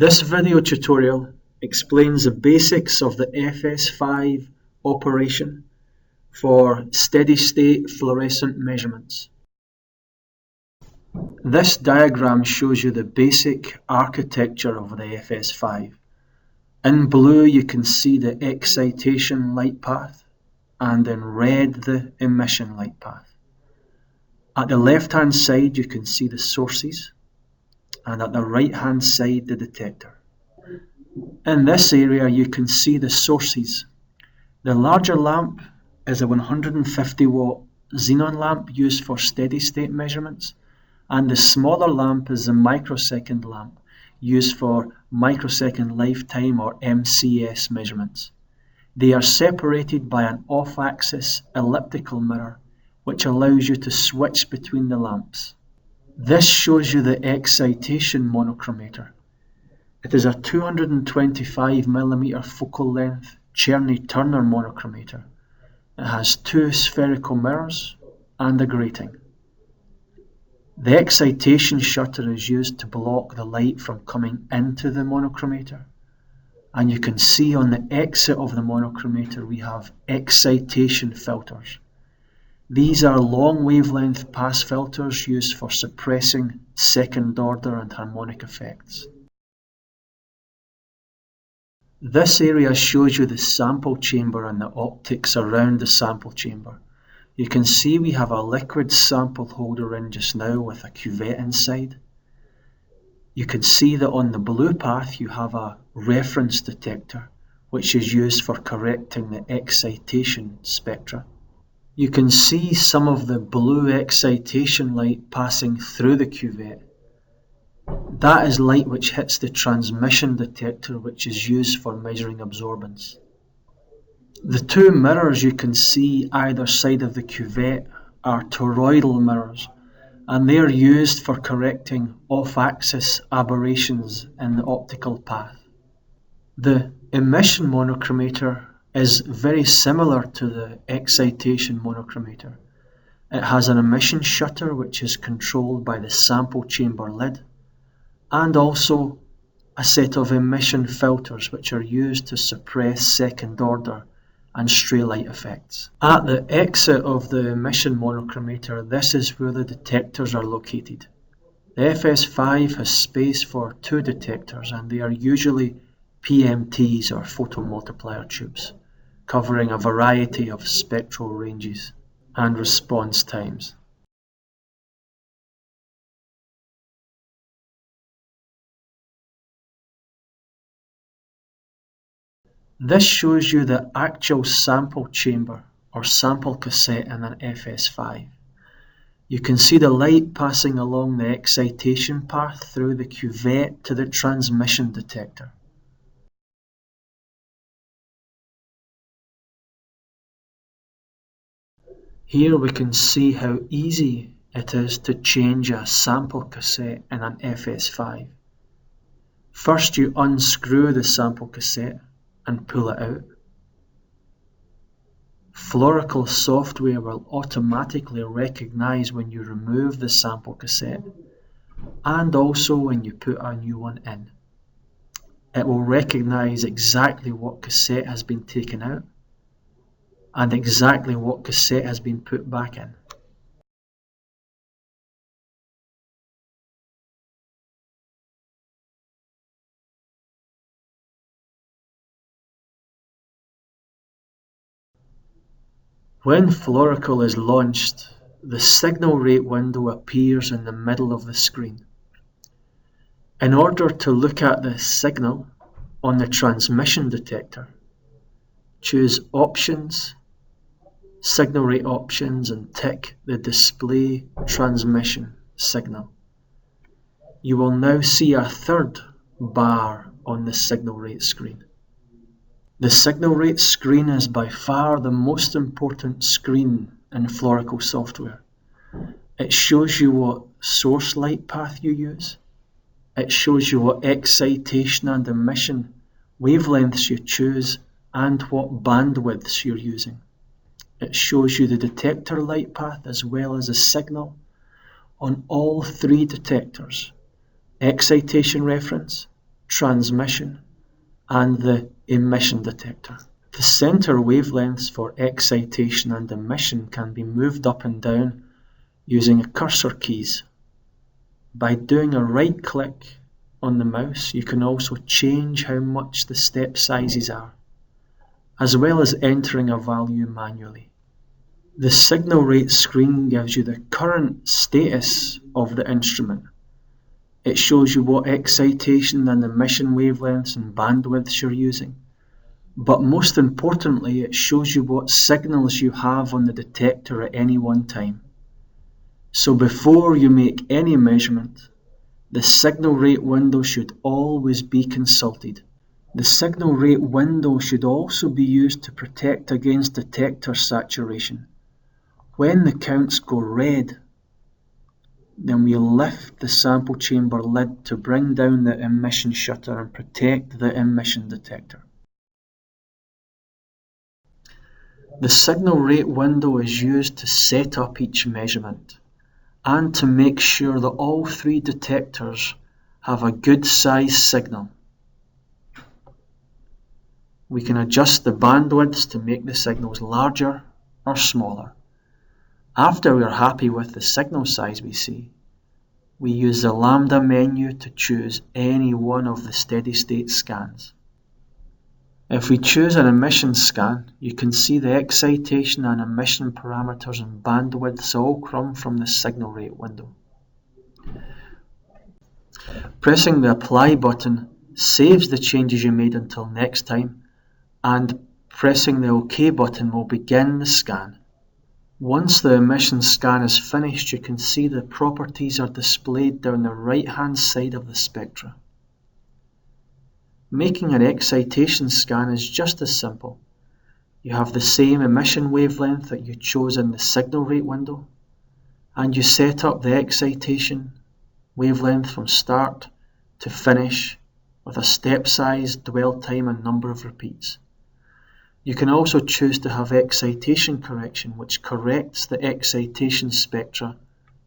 This video tutorial explains the basics of the FS5 operation for steady-state fluorescent measurements. This diagram shows you the basic architecture of the FS5. In blue you can see the excitation light path, and in red the emission light path. At the left-hand side you can see the sources, and at the right-hand side the detector. In this area you can see the sources. The larger lamp is a 150 watt xenon lamp used for steady-state measurements, and the smaller lamp is the microsecond lamp used for microsecond lifetime or MCS measurements. They are separated by an off-axis elliptical mirror which allows you to switch between the lamps. This shows you the excitation monochromator. It is a 225mm focal length Czerny-Turner monochromator. It has two spherical mirrors and a grating. The excitation shutter is used to block the light from coming into the monochromator. And you can see on the exit of the monochromator we have excitation filters. These are long wavelength pass filters used for suppressing second order and harmonic effects. This area shows you the sample chamber and the optics around the sample chamber. You can see we have a liquid sample holder in just now with a cuvette inside. You can see that on the blue path you have a reference detector which is used for correcting the excitation spectra. You can see some of the blue excitation light passing through the cuvette. That is light which hits the transmission detector which is used for measuring absorbance. The two mirrors you can see either side of the cuvette are toroidal mirrors, and they are used for correcting off-axis aberrations in the optical path. The emission monochromator is very similar to the excitation monochromator. It has an emission shutter which is controlled by the sample chamber lid, and also a set of emission filters which are used to suppress second order and stray light effects. At the exit of the emission monochromator, this is where the detectors are located. The FS5 has space for two detectors, and they are usually PMTs or photomultiplier tubes, covering a variety of spectral ranges and response times. This shows you the actual sample chamber or sample cassette in an FS5. You can see the light passing along the excitation path through the cuvette to the transmission detector. Here we can see how easy it is to change a sample cassette in an FS5. First you unscrew the sample cassette and pull it out. Fluorical software will automatically recognize when you remove the sample cassette and also when you put a new one in. It will recognize exactly what cassette has been taken out and exactly what cassette has been put back in. When Fluorical is launched, the signal rate window appears in the middle of the screen. In order to look at the signal on the transmission detector, choose Options, Signal Rate Options, and tick the Display Transmission Signal. You will now see a third bar on the signal rate screen. The signal rate screen is by far the most important screen in Fluorical software. It shows you what source light path you use. It shows you what excitation and emission wavelengths you choose and what bandwidths you're using. It shows you the detector light path as well as a signal on all three detectors: excitation reference, transmission, and the emission detector. The center wavelengths for excitation and emission can be moved up and down using cursor keys. By doing a right click on the mouse, you can also change how much the step sizes are, as well as entering a value manually. The signal rate screen gives you the current status of the instrument. It shows you what excitation and emission wavelengths and bandwidths you're using. But most importantly, it shows you what signals you have on the detector at any one time. So before you make any measurement, the signal rate window should always be consulted. The signal rate window should also be used to protect against detector saturation. When the counts go red, then we lift the sample chamber lid to bring down the emission shutter and protect the emission detector. The signal rate window is used to set up each measurement and to make sure that all three detectors have a good size signal. We can adjust the bandwidths to make the signals larger or smaller. After we are happy with the signal size we see, we use the Lambda menu to choose any one of the steady state scans. If we choose an emission scan, you can see the excitation and emission parameters and bandwidths all come from the signal rate window. Pressing the Apply button saves the changes you made until next time, and pressing the OK button will begin the scan. Once the emission scan is finished, you can see the properties are displayed down the right-hand side of the spectra. Making an excitation scan is just as simple. You have the same emission wavelength that you chose in the signal rate window, and you set up the excitation wavelength from start to finish with a step size, dwell time, and number of repeats. You can also choose to have excitation correction, which corrects the excitation spectra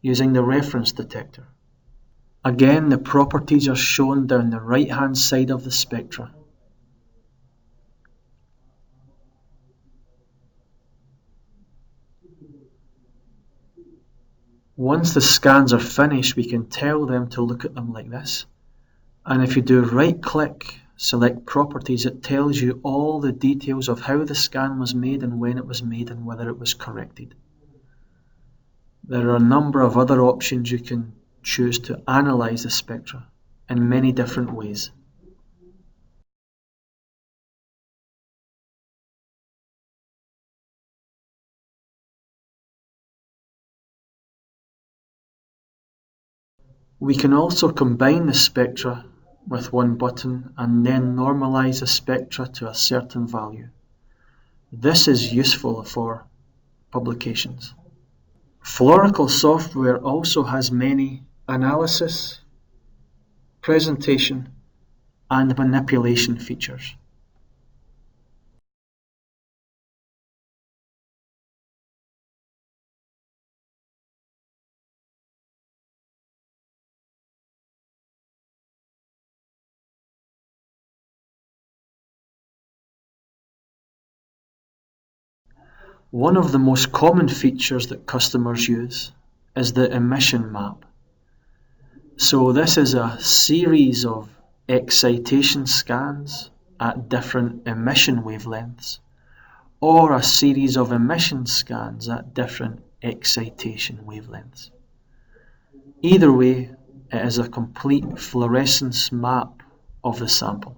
using the reference detector. Again, the properties are shown down the right-hand side of the spectra. Once the scans are finished, we can tell them to look at them like this. And if you do right-click, select Properties, it tells you all the details of how the scan was made and when it was made and whether it was corrected. There are a number of other options you can choose to analyze the spectra in many different ways. We can also combine the spectra with one button and then normalize the spectra to a certain value. This is useful for publications. Floricle software also has many analysis, presentation, and manipulation features. One of the most common features that customers use is the emission map. So this is a series of excitation scans at different emission wavelengths, or a series of emission scans at different excitation wavelengths. Either way, it is a complete fluorescence map of the sample.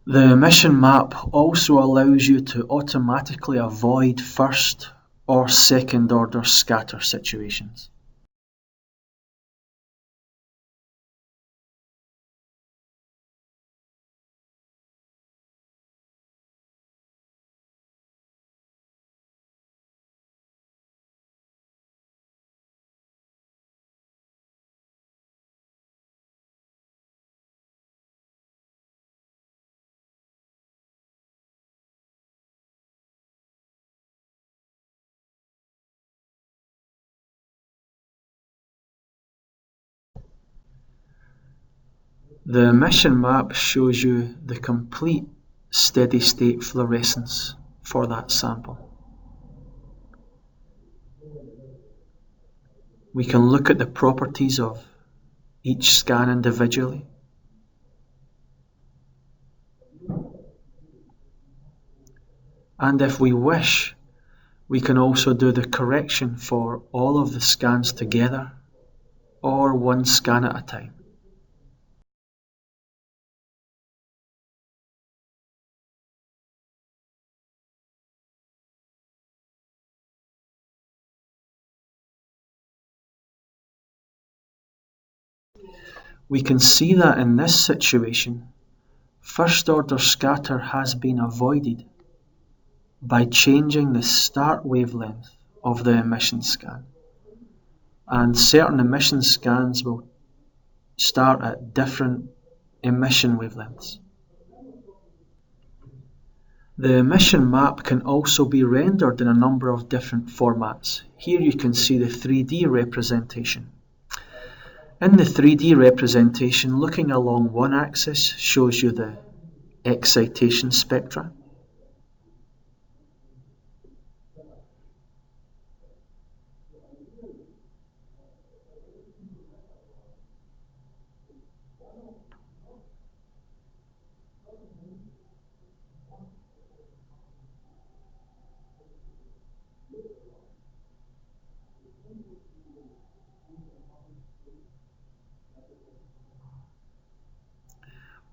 The emission map also allows you to automatically avoid first or second order scatter situations. The emission map shows you the complete steady-state fluorescence for that sample. We can look at the properties of each scan individually. And if we wish, we can also do the correction for all of the scans together or one scan at a time. We can see that in this situation, first order scatter has been avoided by changing the start wavelength of the emission scan. And certain emission scans will start at different emission wavelengths. The emission map can also be rendered in a number of different formats. Here you can see the 3D representation. In the 3D representation, looking along one axis shows you the excitation spectra.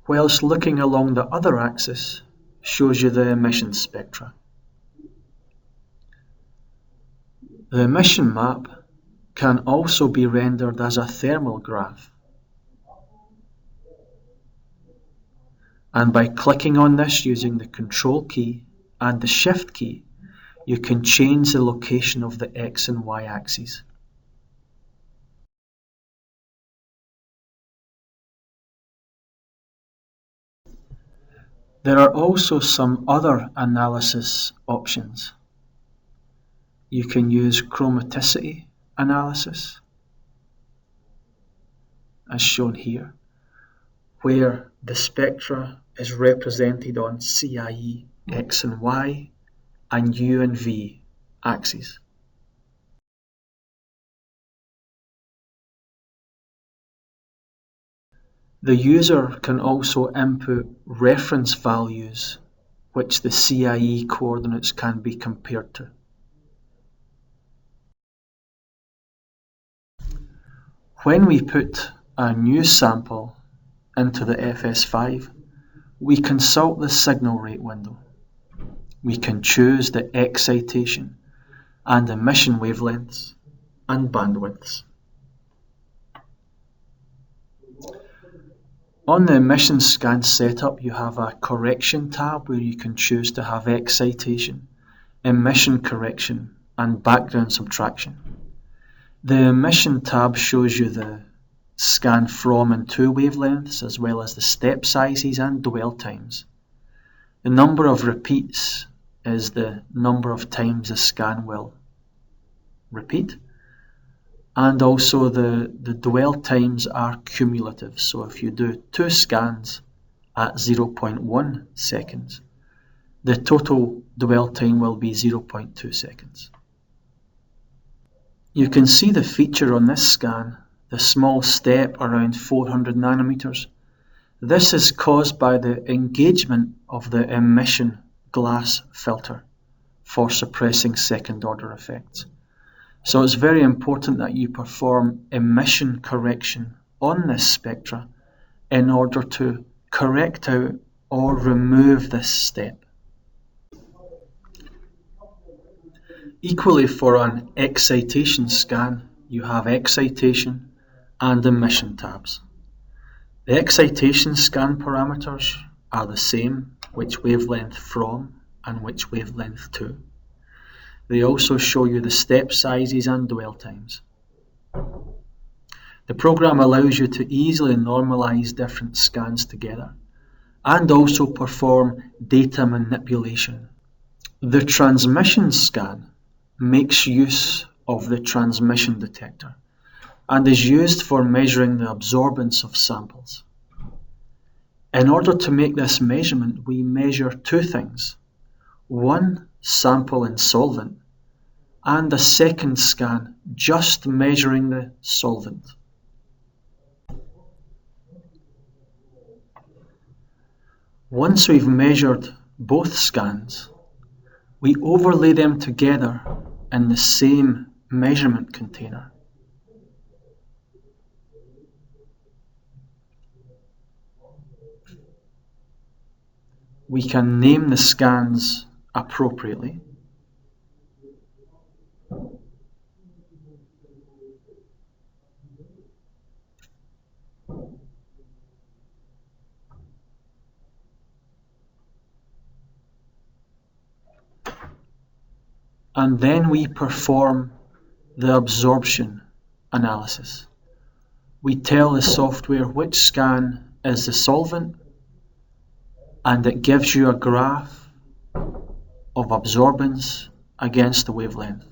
Whilst looking along the other axis shows you the emission spectra. The emission map can also be rendered as a thermal graph. And by clicking on this using the Control key and the Shift key, you can change the location of the X and Y axes. There are also some other analysis options. You can use chromaticity analysis, as shown here, where the spectra is represented on CIE X and Y and U and V axes. The user can also input reference values which the CIE coordinates can be compared to. When we put a new sample into the FS5, we consult the signal rate window. We can choose the excitation and emission wavelengths and bandwidths. On the emission scan setup, you have a correction tab where you can choose to have excitation, emission correction, and background subtraction. The emission tab shows you the scan from and to wavelengths, as well as the step sizes and dwell times. The number of repeats is the number of times the scan will repeat. And also the dwell times are cumulative. So if you do 2 scans at 0.1 seconds, the total dwell time will be 0.2 seconds. You can see the feature on this scan, the small step around 400 nanometers. This is caused by the engagement of the emission glass filter for suppressing second order effects. So it's very important that you perform emission correction on this spectra in order to correct out or remove this step. Equally, for an excitation scan, you have excitation and emission tabs. The excitation scan parameters are the same, which wavelength from and which wavelength to. They also show you the step sizes and dwell times. The program allows you to easily normalize different scans together and also perform data manipulation. The transmission scan makes use of the transmission detector and is used for measuring the absorbance of samples. In order to make this measurement, we measure two things: one sample in solvent and a second scan just measuring the solvent. Once we've measured both scans, we overlay them together in the same measurement container. We can name the scans appropriately. And then we perform the absorption analysis. We tell the software which scan is the solvent, and it gives you a graph of absorbance against the wavelength.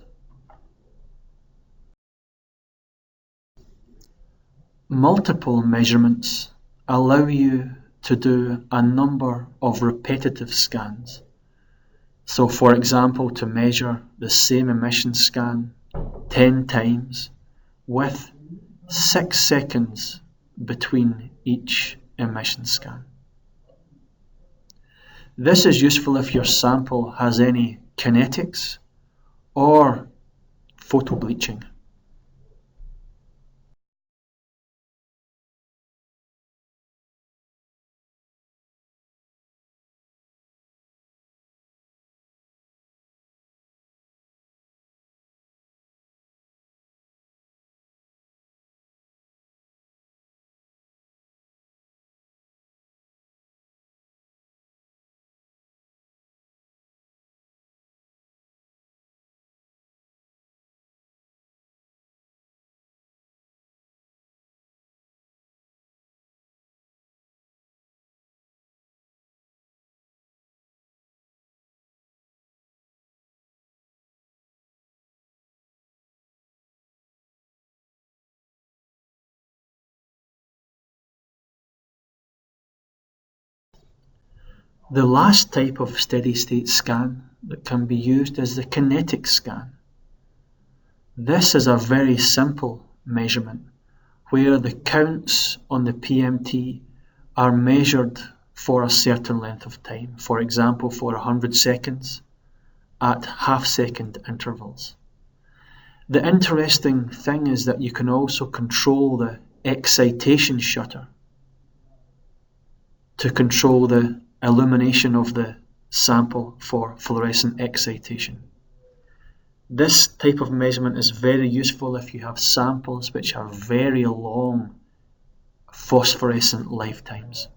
Multiple measurements allow you to do a number of repetitive scans. So, for example, to measure the same emission scan 10 times with 6 seconds between each emission scan. This is useful if your sample has any kinetics or photobleaching. The last type of steady-state scan that can be used is the kinetic scan. This is a very simple measurement where the counts on the PMT are measured for a certain length of time, for example for 100 seconds at half-second intervals. The interesting thing is that you can also control the excitation shutter to control the illumination of the sample for fluorescent excitation. This type of measurement is very useful if you have samples which have very long phosphorescent lifetimes.